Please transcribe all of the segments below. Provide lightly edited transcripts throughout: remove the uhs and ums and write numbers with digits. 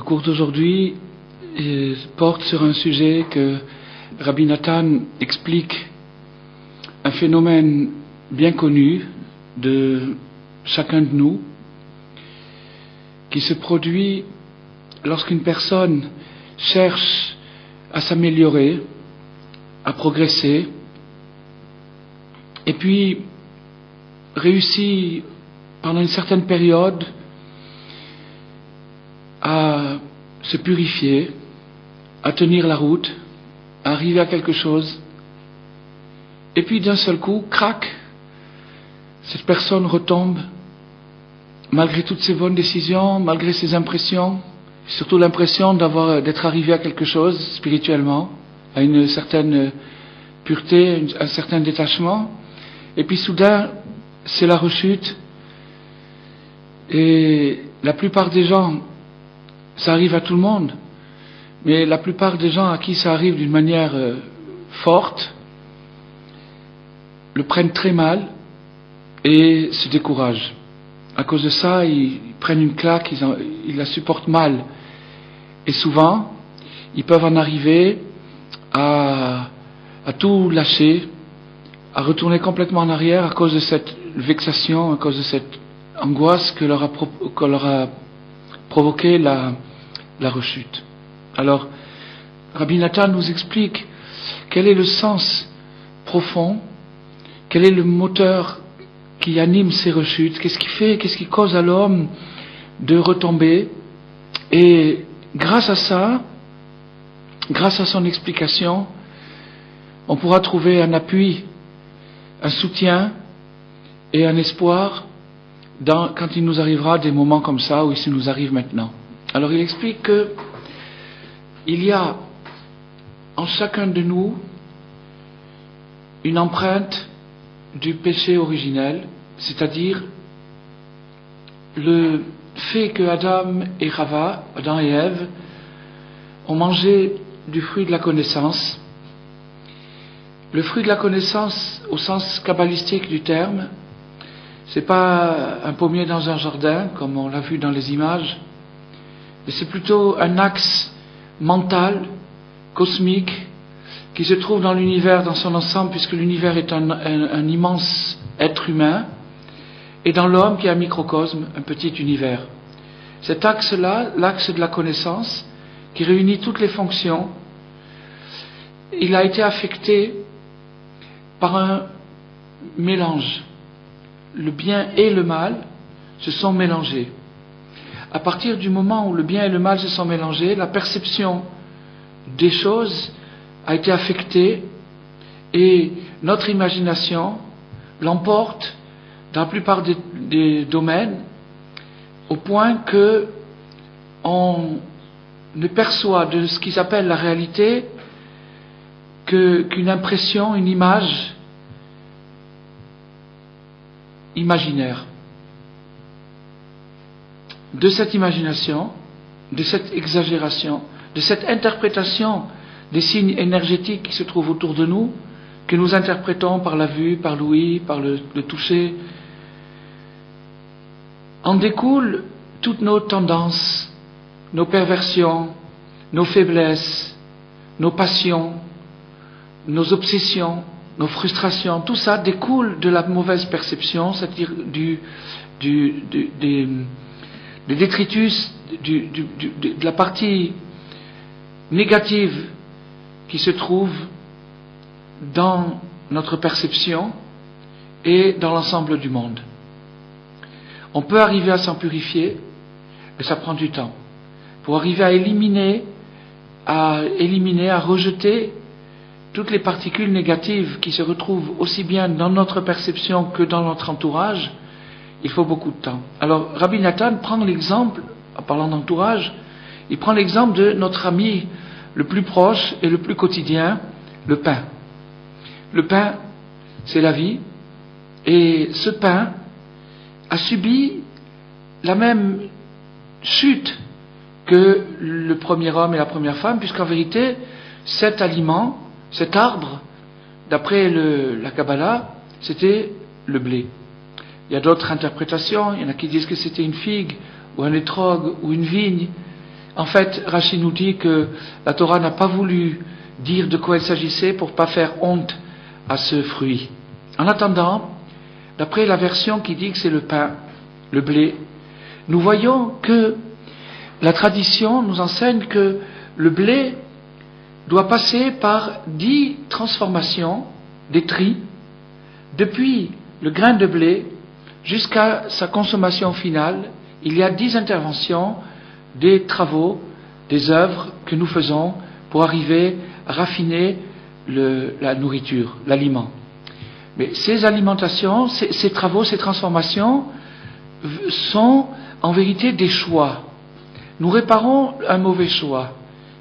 Le cours d'aujourd'hui porte sur un sujet que Rabbi Nathan explique, un phénomène bien connu de chacun de nous, qui se produit lorsqu'une personne cherche à s'améliorer, à progresser, et puis réussit pendant une certaine période à se purifier, à tenir la route, à arriver à quelque chose, et puis d'un seul coup, crac, cette personne retombe, malgré toutes ses bonnes décisions, malgré ses impressions, surtout l'impression d'être arrivé à quelque chose spirituellement, à une certaine pureté, un certain détachement, et puis soudain, c'est la rechute, et la plupart des gens, ça arrive à tout le monde, mais la plupart des gens à qui ça arrive d'une manière forte, le prennent très mal et se découragent. À cause de ça, ils prennent une claque, ils la supportent mal. Et souvent, ils peuvent en arriver à tout lâcher, à retourner complètement en arrière à cause de cette vexation, à cause de cette angoisse que leur a provoqué la rechute. Alors, Rabbi Nathan nous explique quel est le sens profond, quel est le moteur qui anime ces rechutes, qu'est-ce qui cause à l'homme de retomber, et grâce à ça, grâce à son explication, on pourra trouver un appui, un soutien et un espoir quand il nous arrivera des moments comme ça, ou il nous arrive maintenant. Alors il explique que il y a en chacun de nous une empreinte du péché originel, c'est-à-dire le fait que Adam et Ève, ont mangé du fruit de la connaissance. Le fruit de la connaissance, au sens kabbalistique du terme, c'est pas un pommier dans un jardin, comme on l'a vu dans les images, mais c'est plutôt un axe mental, cosmique, qui se trouve dans l'univers dans son ensemble, puisque l'univers est un immense être humain, et dans l'homme qui est un microcosme, un petit univers. Cet axe-là, l'axe de la connaissance, qui réunit toutes les fonctions, il a été affecté par un mélange. Le bien et le mal se sont mélangés. À partir du moment où le bien et le mal se sont mélangés, la perception des choses a été affectée et notre imagination l'emporte dans la plupart des domaines, au point que on ne perçoit de ce qu'ils appellent la réalité qu'une impression, une image imaginaire. De cette imagination, de cette exagération, de cette interprétation des signes énergétiques qui se trouvent autour de nous, que nous interprétons par la vue, par l'ouïe, par le toucher, en découlent toutes nos tendances, nos perversions, nos faiblesses, nos passions, nos obsessions, nos frustrations. Tout ça découle de la mauvaise perception, c'est-à-dire des détritus, de la partie négative qui se trouve dans notre perception et dans l'ensemble du monde. On peut arriver à s'en purifier, mais ça prend du temps. Pour arriver à éliminer, à rejeter toutes les particules négatives qui se retrouvent aussi bien dans notre perception que dans notre entourage, il faut beaucoup de temps. Alors Rabbi Nathan prend l'exemple, en parlant d'entourage, il prend l'exemple de notre ami le plus proche et le plus quotidien, le pain. Le pain, c'est la vie, et ce pain a subi la même chute que le premier homme et la première femme, puisqu'en vérité, cet aliment, cet arbre, d'après la Kabbalah, c'était le blé. Il y a d'autres interprétations, il y en a qui disent que c'était une figue, ou un étrog, ou une vigne. En fait, Rashi nous dit que la Torah n'a pas voulu dire de quoi il s'agissait pour pas faire honte à ce fruit. En attendant, d'après la version qui dit que c'est le pain, le blé, nous voyons que la tradition nous enseigne que le blé doit passer par 10 transformations, des tris, depuis le grain de blé jusqu'à sa consommation finale. Il y a 10 interventions, des travaux, des œuvres que nous faisons pour arriver à raffiner la nourriture, l'aliment. Mais ces alimentations, ces travaux, ces transformations sont en vérité des choix. Nous réparons un mauvais choix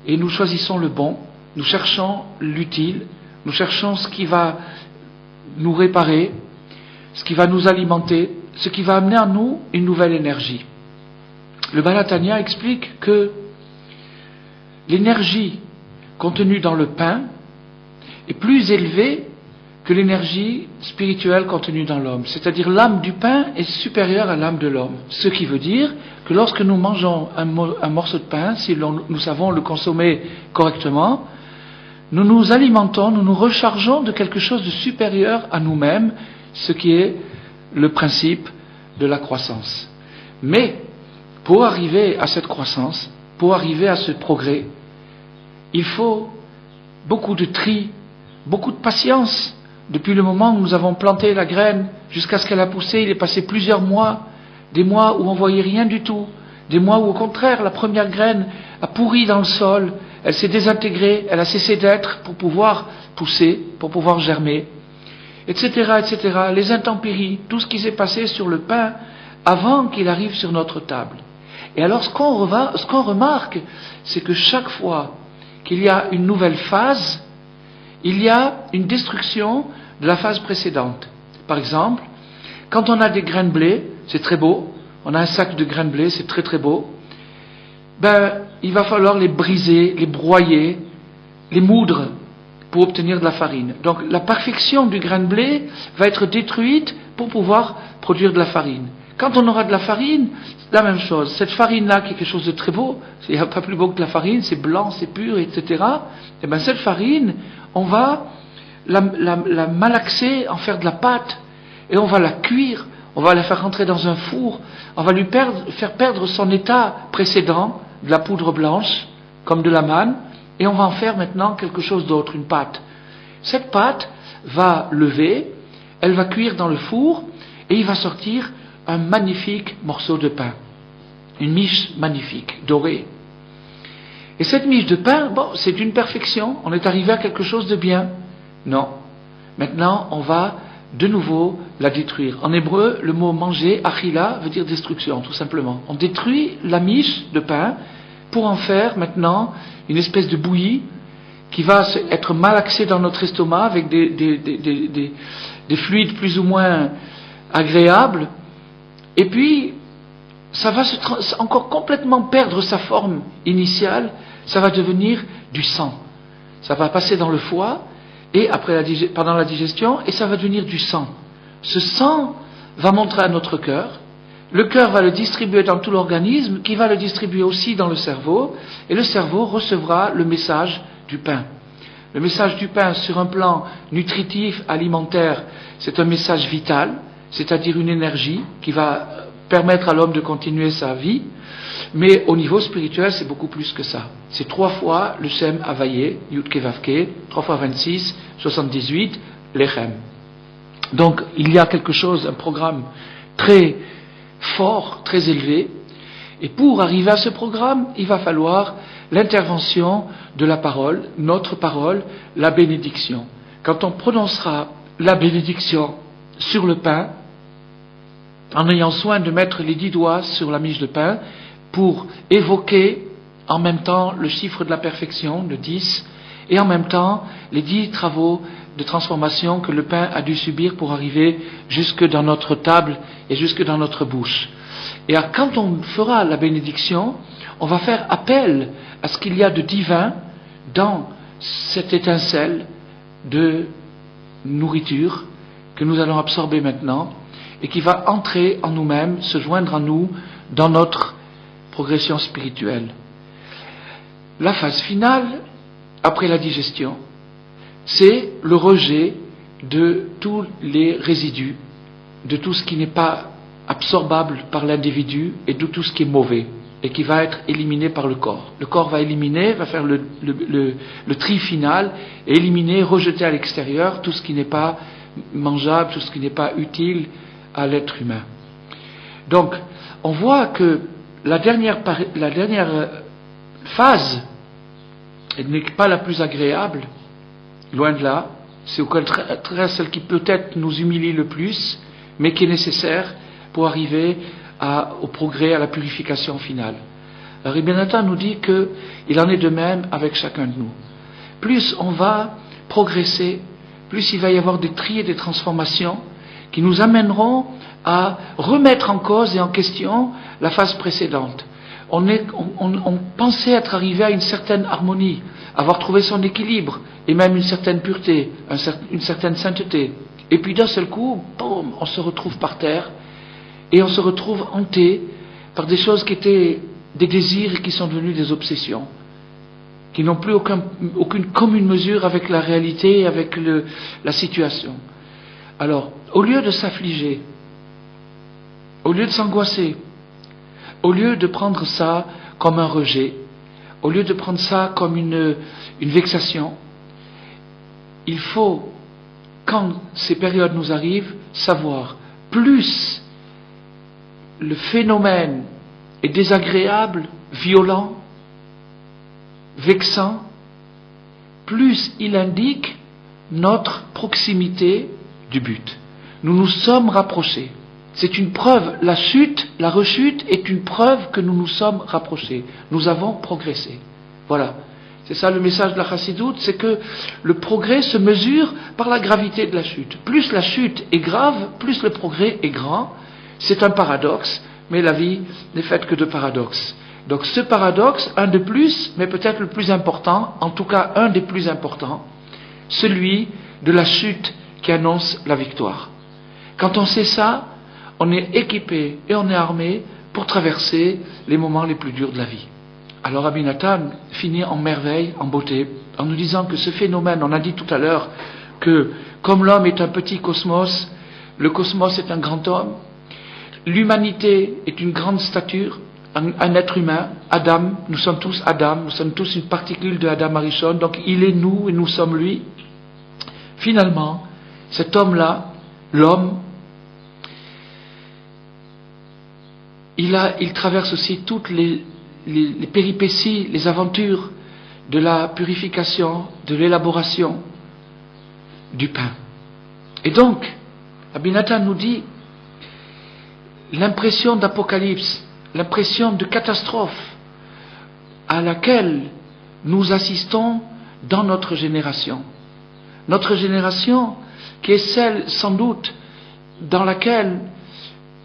et nous choisissons le bon, nous cherchons l'utile, nous cherchons ce qui va nous réparer, ce qui va nous alimenter, ce qui va amener en nous une nouvelle énergie. Le Baal HaTanya explique que l'énergie contenue dans le pain est plus élevée que l'énergie spirituelle contenue dans l'homme. C'est-à-dire l'âme du pain est supérieure à l'âme de l'homme. Ce qui veut dire que lorsque nous mangeons un morceau de pain, si nous savons le consommer correctement, nous nous alimentons, nous nous rechargeons de quelque chose de supérieur à nous-mêmes, ce qui est le principe de la croissance. Mais pour arriver à cette croissance, pour arriver à ce progrès, il faut beaucoup de tri, beaucoup de patience. Depuis le moment où nous avons planté la graine jusqu'à ce qu'elle a poussé, il est passé plusieurs mois, des mois où on ne voyait rien du tout, des mois où au contraire la première graine a pourri dans le sol, elle s'est désintégrée, elle a cessé d'être pour pouvoir pousser, pour pouvoir germer, etc., etc. Les intempéries, tout ce qui s'est passé sur le pain avant qu'il arrive sur notre table. Et alors ce qu'on remarque, c'est que chaque fois qu'il y a une nouvelle phase, il y a une destruction de la phase précédente. Par exemple, quand on a des grains de blé, c'est très beau, on a un sac de grains de blé, c'est très très beau, il va falloir les briser, les broyer, les moudre pour obtenir de la farine. Donc la perfection du grain de blé va être détruite pour pouvoir produire de la farine. Quand on aura de la farine, la même chose. Cette farine-là, qui est quelque chose de très beau, il n'y a pas plus beau que la farine, c'est blanc, c'est pur, etc. Et bien cette farine, on va la malaxer, en faire de la pâte, et on va la cuire, on va la faire rentrer dans un four, on va lui faire perdre son état précédent, de la poudre blanche, comme de la manne, et on va en faire maintenant quelque chose d'autre, une pâte. Cette pâte va lever, elle va cuire dans le four, et il va sortir un magnifique morceau de pain. Une miche magnifique, dorée. Et cette miche de pain, c'est une perfection, on est arrivé à quelque chose de bien. Non. Maintenant, on va de nouveau la détruire. En hébreu, le mot manger, achila, veut dire destruction, tout simplement. On détruit la miche de pain pour en faire maintenant une espèce de bouillie qui va être malaxée dans notre estomac avec des fluides plus ou moins agréables. Et puis, ça va encore complètement perdre sa forme initiale, ça va devenir du sang. Ça va passer dans le foie, et pendant la digestion, et ça va devenir du sang. Ce sang va monter à notre cœur, le cœur va le distribuer dans tout l'organisme, qui va le distribuer aussi dans le cerveau, et le cerveau recevra le message du pain. Le message du pain sur un plan nutritif, alimentaire, c'est un message vital, c'est-à-dire une énergie qui va permettre à l'homme de continuer sa vie, mais au niveau spirituel, c'est beaucoup plus que ça. C'est 3 fois le Shem Havayé, Yud Ke Vav Ke, 3 fois 26, 78, Lechem. Donc, il y a quelque chose, un programme très fort, très élevé, et pour arriver à ce programme, il va falloir l'intervention de la parole, notre parole, la bénédiction. Quand on prononcera la bénédiction sur le pain, en ayant soin de mettre les 10 doigts sur la miche de pain, pour évoquer en même temps le chiffre de la perfection, le 10, et en même temps les 10 travaux de transformation que le pain a dû subir pour arriver jusque dans notre table et jusque dans notre bouche. Et quand on fera la bénédiction, on va faire appel à ce qu'il y a de divin dans cette étincelle de nourriture que nous allons absorber maintenant et qui va entrer en nous-mêmes, se joindre à nous dans notre progression spirituelle. la phase finale, après la digestion, c'est le rejet de tous les résidus, de tout ce qui n'est pas absorbable par l'individu et de tout ce qui est mauvais et qui va être éliminé par le corps. Le corps va éliminer, va faire le tri final et éliminer, rejeter à l'extérieur tout ce qui n'est pas mangeable, tout ce qui n'est pas utile à l'être humain. Donc, on voit que la dernière phase n'est pas la plus agréable, loin de là, c'est au contraire celle qui peut-être nous humilie le plus, mais qui est nécessaire pour arriver au progrès, à la purification finale. Alors Ibn Atha nous dit qu'il en est de même avec chacun de nous. Plus on va progresser, plus il va y avoir des tris et des transformations qui nous amèneront à remettre en cause et en question la phase précédente. On pensait être arrivé à une certaine harmonie, avoir trouvé son équilibre, et même une certaine pureté, une certaine sainteté. Et puis d'un seul coup, boum, on se retrouve par terre, et on se retrouve hanté par des choses qui étaient des désirs et qui sont devenus des obsessions, qui n'ont plus aucune commune mesure avec la réalité et avec la situation. Alors, au lieu de s'affliger, au lieu de s'angoisser, au lieu de prendre ça comme un rejet, au lieu de prendre ça comme une vexation, il faut, quand ces périodes nous arrivent, savoir, plus le phénomène est désagréable, violent, vexant, plus il indique notre proximité du but. Nous nous sommes rapprochés. C'est une preuve, la rechute est une preuve que nous nous sommes rapprochés. Nous avons progressé. Voilà. C'est ça le message de la chassidoute, c'est que le progrès se mesure par la gravité de la chute. Plus la chute est grave, plus le progrès est grand. C'est un paradoxe, mais la vie n'est faite que de paradoxes. Donc ce paradoxe, un de plus, mais peut-être le plus important, en tout cas un des plus importants, celui de la chute qui annonce la victoire. Quand on sait ça, on est équipé et on est armé pour traverser les moments les plus durs de la vie. Alors Rabbi Nathan finit en merveille, en beauté, en nous disant que ce phénomène, on a dit tout à l'heure que comme l'homme est un petit cosmos, le cosmos est un grand homme, l'humanité est une grande stature, un être humain, Adam, nous sommes tous Adam, nous sommes tous une particule de Adam Arishon, donc il est nous et nous sommes lui. Finalement, cet homme-là, l'homme, il traverse aussi toutes les péripéties, les aventures de la purification, de l'élaboration du pain. Et donc, Rabbi Nathan nous dit, l'impression d'apocalypse, l'impression de catastrophe à laquelle nous assistons dans notre génération. Notre génération qui est celle, sans doute, dans laquelle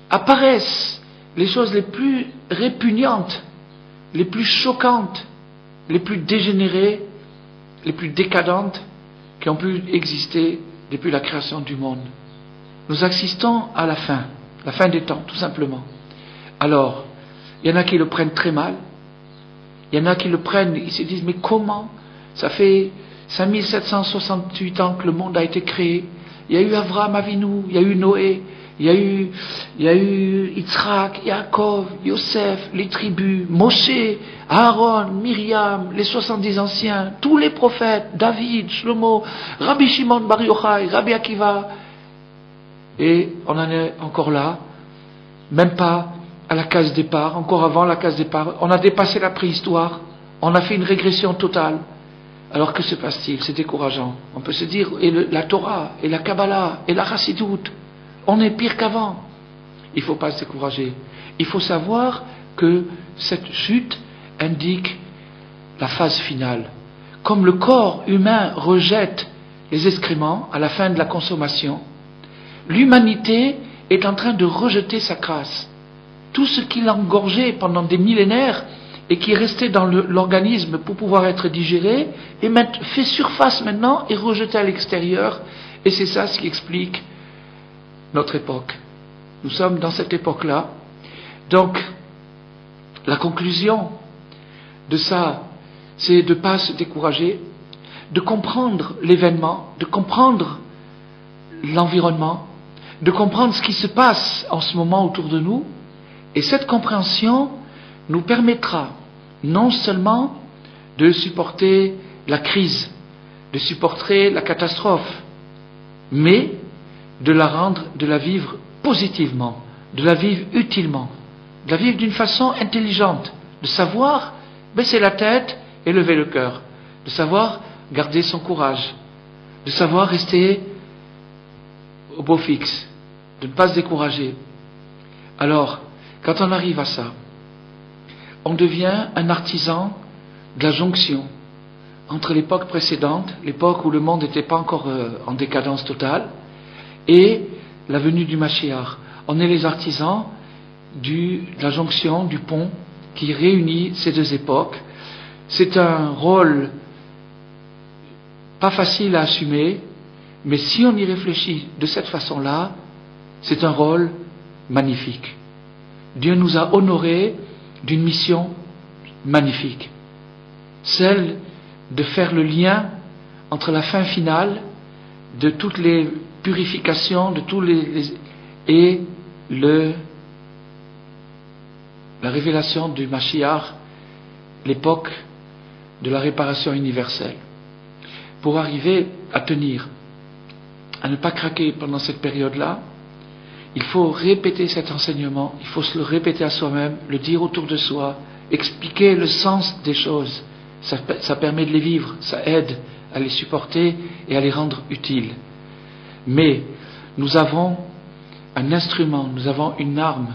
apparaissent les choses les plus répugnantes, les plus choquantes, les plus dégénérées, les plus décadentes qui ont pu exister depuis la création du monde. Nous assistons à la fin des temps, tout simplement. Alors, il y en a qui le prennent très mal, il y en a qui le prennent, ils se disent, mais comment? Ça fait 5768 ans que le monde a été créé, il y a eu Avraham Avinu, il y a eu Noé, il y a eu Yitzhak, Yaakov, Yosef, les tribus, Moshe, Aaron, Myriam, les 70 anciens, tous les prophètes, David, Shlomo, Rabbi Shimon Bar Yochai, Rabbi Akiva. Et on en est encore là, même pas à la case départ, encore avant la case départ. On a dépassé la préhistoire, on a fait une régression totale. Alors que se passe-t-il? C'est décourageant. On peut se dire, et la Torah, et la Kabbalah, et la Chassidoute, on est pire qu'avant. Il ne faut pas se décourager. Il faut savoir que cette chute indique la phase finale. Comme le corps humain rejette les excréments à la fin de la consommation, l'humanité est en train de rejeter sa grâce. Tout ce qui l'a engorgé pendant des millénaires et qui est resté dans l'organisme pour pouvoir être digéré, fait surface maintenant et rejeté à l'extérieur. Et c'est ça ce qui explique notre époque. Nous sommes dans cette époque-là. Donc, la conclusion de ça, c'est de ne pas se décourager, de comprendre l'événement, de comprendre l'environnement, de comprendre ce qui se passe en ce moment autour de nous. Et cette compréhension nous permettra non seulement de supporter la crise, de supporter la catastrophe, mais de la vivre positivement, de la vivre utilement, de la vivre d'une façon intelligente, de savoir baisser la tête et lever le cœur, de savoir garder son courage, de savoir rester au beau fixe, de ne pas se décourager. Alors, quand on arrive à ça, on devient un artisan de la jonction entre l'époque précédente, l'époque où le monde n'était pas encore en décadence totale, et la venue du Mashiach. On est les artisans de la jonction, du pont qui réunit ces deux époques. C'est un rôle pas facile à assumer, mais si on y réfléchit de cette façon-là, c'est un rôle magnifique. Dieu nous a honorés d'une mission magnifique, celle de faire le lien entre la fin finale de toutes les purifications, de tous et la révélation du Mashiach, l'époque de la réparation universelle. Pour arriver à tenir, à ne pas craquer pendant cette période-là, il faut répéter cet enseignement, il faut se le répéter à soi-même, le dire autour de soi, expliquer le sens des choses. Ça permet de les vivre, ça aide à les supporter et à les rendre utiles. Mais nous avons un instrument, nous avons une arme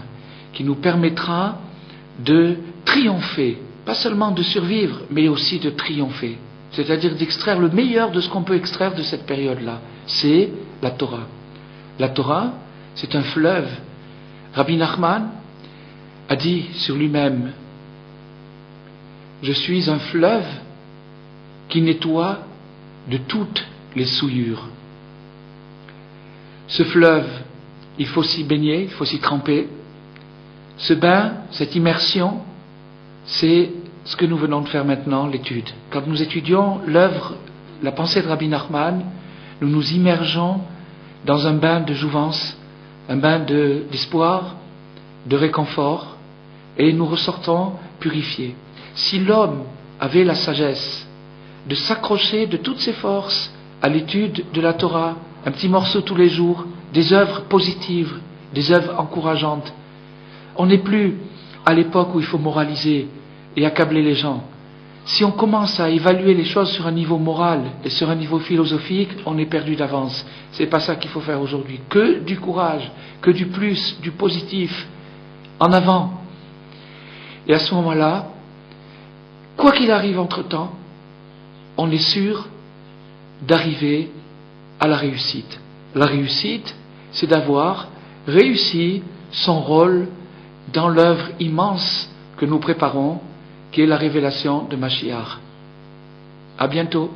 qui nous permettra de triompher, pas seulement de survivre, mais aussi de triompher. C'est-à-dire d'extraire le meilleur de ce qu'on peut extraire de cette période-là. C'est la Torah. La Torah, c'est un fleuve. Rabbi Nachman a dit sur lui-même: je suis un fleuve qui nettoie de toutes les souillures. Ce fleuve, il faut s'y baigner, il faut s'y tremper. Ce bain, cette immersion, c'est ce que nous venons de faire maintenant, l'étude. Quand nous étudions l'œuvre, la pensée de Rabbi Nachman, nous nous immergeons dans un bain de jouvence, un bain d'espoir, de réconfort, et nous ressortons purifiés. Si l'homme avait la sagesse de s'accrocher de toutes ses forces à l'étude de la Torah, un petit morceau tous les jours, des œuvres positives, des œuvres encourageantes, on n'est plus à l'époque où il faut moraliser et accabler les gens. Si on commence à évaluer les choses sur un niveau moral et sur un niveau philosophique, on est perdu d'avance. C'est pas ça qu'il faut faire aujourd'hui. Que du courage, que du plus, du positif, en avant. Et à ce moment-là, quoi qu'il arrive entre-temps, on est sûr d'arriver à la réussite. La réussite, c'est d'avoir réussi son rôle dans l'œuvre immense que nous préparons, qui est la révélation de Mashiach. À bientôt.